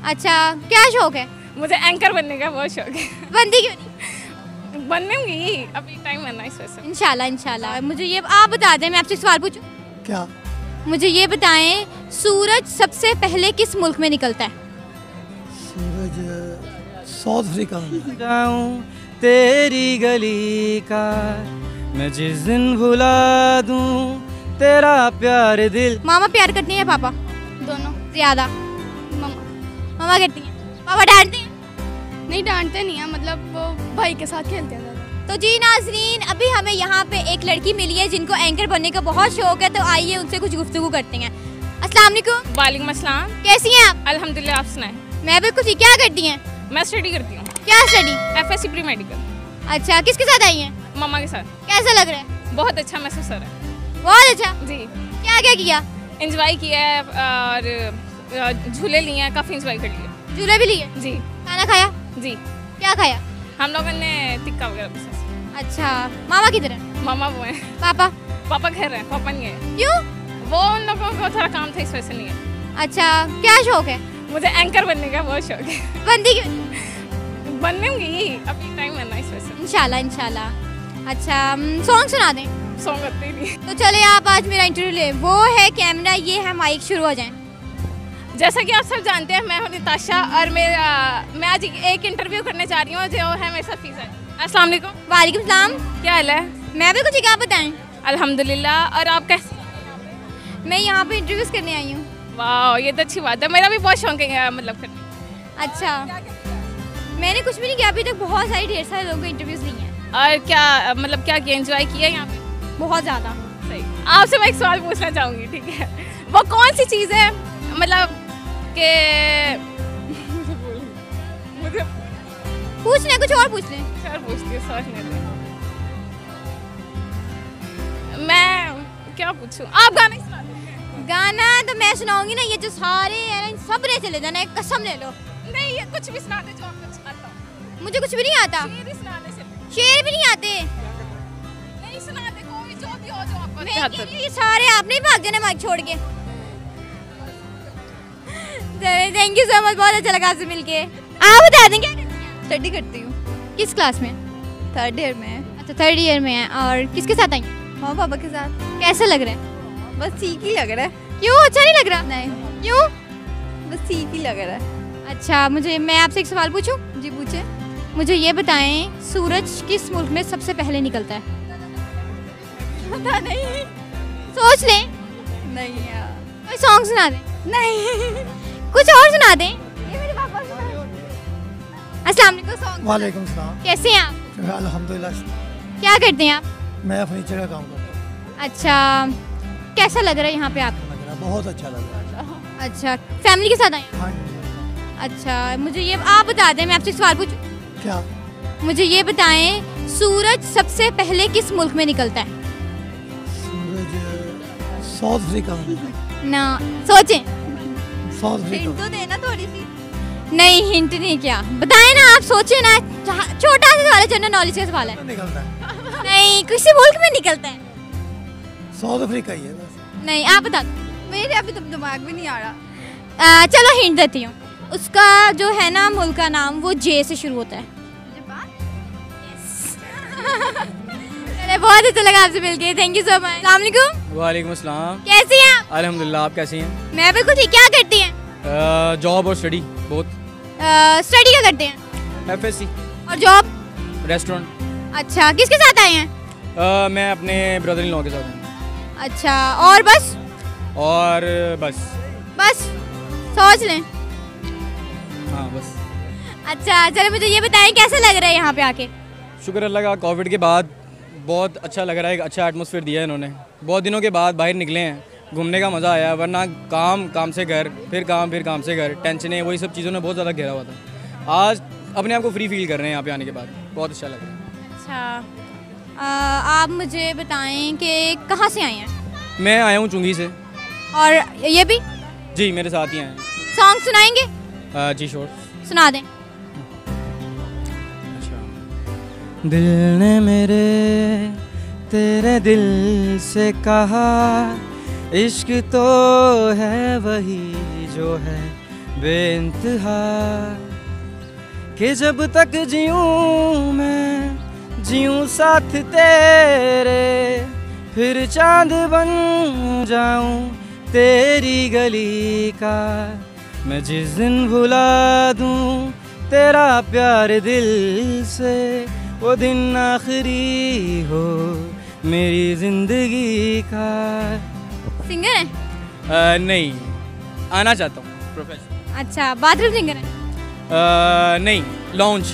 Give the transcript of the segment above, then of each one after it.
अच्छा, क्या शौक है? मुझे एंकर बनने का बहुत शौक है। बनती क्यों नहीं? बनूंगी, अभी टाइम है ना इस वजह से। इंशाल्लाह इंशाल्लाह। मुझे ये आप बता दें, मैं आपसे एक सवाल पूछूं? क्या? मुझे ये बताएं, सूरज सबसे पहले किस मुल्क में निकलता है? सूरज साउथ अफ्रीका में। जाऊं तेरी गली का मैं जिस दिन भुला दूं तेरा प्यार दिल। मामा प्यार करती हैं या पापा? दोनों। ज्यादा? मम्मा। मामा करती हैं, पापा डांटते हैं? नहीं डांटते नहीं है, मतलब वो भाई के साथ खेलते हैं ज़्यादा। तो जी नाजरीन, अभी हमें यहाँ पे एक लड़की मिली है जिनको एंकर बनने का बहुत शौक है, तो आइए उनसे कुछ गुफ्तगू करते हैं। अस्सलाम वालेकुम। वालेकुम अस्सलाम। कैसी हैं आप? अल्हम्दुलिल्लाह, आप सुनाएं? मैं बिल्कुल ठीक। क्या करती हैं? मैं स्टडी करती हूँ, क्या स्टडी? FSC pre medical. अच्छा, किसके साथ आई हैं? मम्मा के साथ। कैसा लग रहा है? बहुत अच्छा महसूस हो रहा है। बहुत अच्छा। जी। क्या क्या किया? इंजॉय किया है और झूले लिए हैं, काफ़ी इंजॉय कर लिया। झूले भी लिए? जी। खाना खाया? जी। क्या खाया? हम लोगों ने टिक्का वगैरह पसंद। अच्छा, मामा किधर है? मामा वो हैं। पापा? पापा घर हैं, पापा नहीं है। क्यों? वो उन लोगों को थोड़ा काम था, इस वजह से नहीं है। अच्छा, क्या शौक है? मुझे एंकर बनने का बहुत शौक है। बनती क्यों नहीं? बनूंगी, अभी टाइम है ना इस वजह से। इंशाल्लाह इंशाल्लाह। अच्छा, सॉन्ग सुना दें? सॉन्ग आते ही नहीं। तो चले आप आज मेरा इंटरव्यू ले। वो है कैमरा, ये है माइक, शुरू हो जाएं। जैसा कि आप सब जानते हैं, मैं हूँ निताशा और मैं आज एक इंटरव्यू करने जा रही हूँ जो है मेरे साथ फीज़ा। अस्सलाम वालेकुम। वालेकुम सलाम। क्या हाल है? मैं बिल्कुल ठीक, आप बताएं? अल्हम्दुलिल्लाह। और आप कैसे? मैं यहाँ पे इंटरव्यूज करने आई हूँ। वाह, ये तो अच्छी बात है। मेरा भी बहुत शौक है मतलब करने। अच्छा, मैंने कुछ भी नहीं किया अभी तक। बहुत सारी ढेर सारे लोगों को इंटरव्यूज ली हैं। और क्या मतलब क्या किया, एंजॉय किया यहाँ पे? बहुत ज़्यादा। सही। आपसे मैं एक सवाल पूछना चाहूँगी, ठीक है? वो कौन सी चीज़ है मतलब के मुझे पूछ लें, कुछ और पूछ लें। सर पूछती हूँ, सोचने दे। मैं क्या पूछूं? आप गाना ही सुना दो। गाना तो मैं सुनाऊंगी ना, ये जो सारे हैं ना, इन सब ने चले जाना है, कसम ले लो। नहीं, ये कुछ भी सुना दे जो आपको अच्छा आता हो। मुझे कुछ भी नहीं आता। शेर ही सुना दे सिर्फ। शेर भी नहीं आते। नहीं सुना दे, कोई जो भी हो जो आपको अच्छा मैं आता कह हो। रही हूँ, ये सारे आपने ही भाग जाना माइक छोड़ के। थैंक यू सो मच, बहुत अच्छा लगा आपसे मिलके। आप बता दें क्या करती हैं? स्टडी करती हूँ, किस क्लास में? 3rd ईयर में है। अच्छा, 3rd ईयर में है। और किसके साथ आई? माँ पापा के साथ। कैसा लग रहा है? बस ठीक ही लग रहा है। क्यों अच्छा नहीं लग रहा? नहीं, क्यों? बस ठीक ही लग रहा है। अच्छा, मैं आपसे एक सवाल पूछूं? जी पूछे। मुझे ये बताएं, सूरज किस मुल्क में सबसे पहले निकलता है? पता नहीं। सोच लें। नहीं यार। कोई सॉन्ग सुना दें। नहीं। कुछ और सुना दें। ये मेरे पापा सुना। अस्सलाम वालेकुम। सॉन्ग। वालेकुम सलाम। कैसे हैं आप? अल्हम्दुलिल्लाह। क्या करते हैं आप? मैं फर्नीचर का काम करता हूँ। अच्छा, कैसा लग रहा है यहाँ पे आपको? लग रहा है, बहुत अच्छा लग रहा है। अच्छा, फैमिली के साथ आए हैं? हाँ जी। अच्छा, मुझे ये आप बता दें, मैं आपसे एक सवाल पूछूं? क्या? मुझे ये बताएं, सूरज सबसे पहले किस मुल्क में निकलता है? सूरज साउथ अफ्रीका में। ना, सोचें। साउथ अफ्रीका हिंट में। तो देना थोड़ी सी। नहीं, हिंट नहीं, क्या बताएं ना, आप सोचें ना। छोटा सा सवाल है, जनरल नॉलेज का सवाल है। निकलता है नहीं, किसी मुल्क में निकलता है। साउथ अफ्रीका ही है बस। नहीं, आप बता दो। मेरे अभी तो दिमाग में नहीं आ रहा। चलो हिंट देती हूँ। उसका जो है ना मुल्क का नाम, वो जे से शुरू होता है। बहुत अच्छा लगा आपसे मिलके। Thank you so much. अस्सलाम वालेकुम। वालेकुम अस्सलाम। कैसी हैं आप? अल्हम्दुलिल्लाह, आप कैसी हैं? मैं बिल्कुल ठीक। क्या करती हैं? जॉब और स्टडी बोथ। स्टडी क्या करते हैं? FSC और जॉब? रेस्टोरेंट। अच्छा, किसके साथ आए हैं? मैं अपने ब्रदर इन लॉ के साथ हूँ। अच्छा, और बस? और बस। बस सोच लें। हाँ बस। अच्छा, चलो मुझे ये बताएं, कैसा लग रहा है यहाँ पे आके? शुक्र अल्लाह का, कोविड के बाद बहुत अच्छा लग रहा है। एक अच्छा एटमॉस्फेयर दिया है इन्होंने। बहुत दिनों के बाद बाहर निकले हैं, घूमने का मज़ा आया। वरना काम से घर, फिर काम से घर, टेंशनें, वही सब चीज़ों ने बहुत ज़्यादा घेरा हुआ था। आज अपने आप को फ्री फील कर रहे हैं यहाँ पे आने के बाद। बहुत अच्छा लग रहा है। अच्छा, आप मुझे बताएं कि कहाँ से आए हैं? मैं आया हूँ चुंगी से। और ये भी? जी, मेरे साथ ही आए हैं। सॉन्ग सुनाएंगे? जी श्योर। सुना दें। अच्छा। दिल ने मेरे तेरे दिल से कहा, इश्क तो है वही जो है बेइंतहा कि जब तक जीऊं मैं जीऊं साथ तेरे, फिर चांद बन जाऊं तेरी गली का। मैं जिस दिन भुला दूं तेरा प्यार दिल से, वो दिन आखिरी हो मेरी जिंदगी का। सिंगर है? नहीं, आना चाहता हूँ प्रोफेशनल। अच्छा, बाथरूम सिंगर है? नहीं, लॉन्च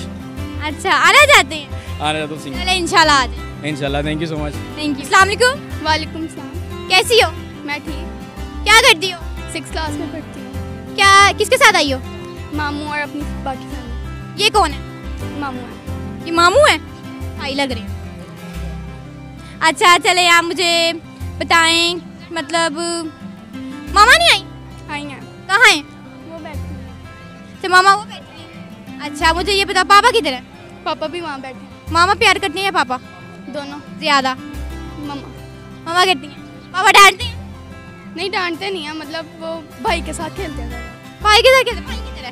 अच्छा, आना चाहते हैं? आना चाहता हूँ सिंगर। चले इंशाल्लाह आ जाए। इंशाल्लाह, thank you so much. Thank you. अस्सलाम वालेकुम। वालेकुम सलाम। कैसी हो? मैं ठीक, क्या करती हो? 6th क्लास में पढ़ती हूँ। क्या किसके साथ आई हो? मामू और अपनी बाकी फैमिली। ये कौन है? मामू है। ये मामू है? आई लग रही है। अच्छा चले, आप मुझे बताएं, मतलब मामा नहीं आई? आई हैं, कहाँ हैं? वो बैठी हैं। तो मामा वो बैठी हैं। अच्छा मुझे ये बता, पापा किधर है? पापा भी वहाँ बैठे हैं। मामा प्यार करती हैं या पापा? दोनों। ज्यादा? मम्मा मामा करती हैं, पापा डांटते हैं? नहीं, डांटते नहीं है, मतलब वो भाई के साथ खेलते हैं ज़्यादा। भाई किधर किधर? भाई किधर है?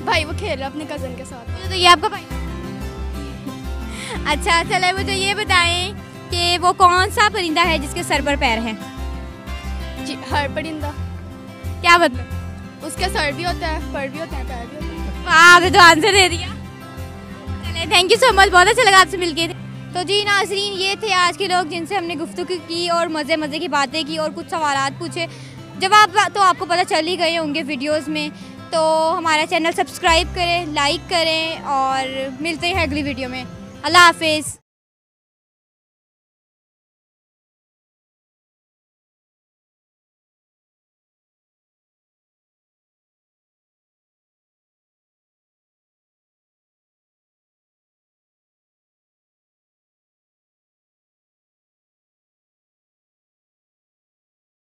भाई वो खेल रहा है अपने कज़न के साथ। मुझे तो ये आपका भाई। अच्छा चले, मुझे ये बताएं कि वो कौन सा परिंदा है जिसके सर पर पैर हैं? जी, हर परिंदा। क्या मतलब? उसका सर भी होता है, पर भी होते हैं, पैर भी होते हैं। वाह, आपने तो आंसर दे दिया। चले, थैंक यू सो मच, बहुत अच्छा लगा आपसे मिलके। तो जी नाज़रीन, ये थे आज के लोग जिनसे हमने गुफ्तगू की और मज़े मज़े की बातें की और कुछ सवालात पूछे। जवाब तो आपको पता चल ही गए होंगे वीडियोस में। तो हमारा चैनल सब्सक्राइब करें, लाइक करें और मिलते हैं अगली वीडियो में। अल्लाह हाफिज़।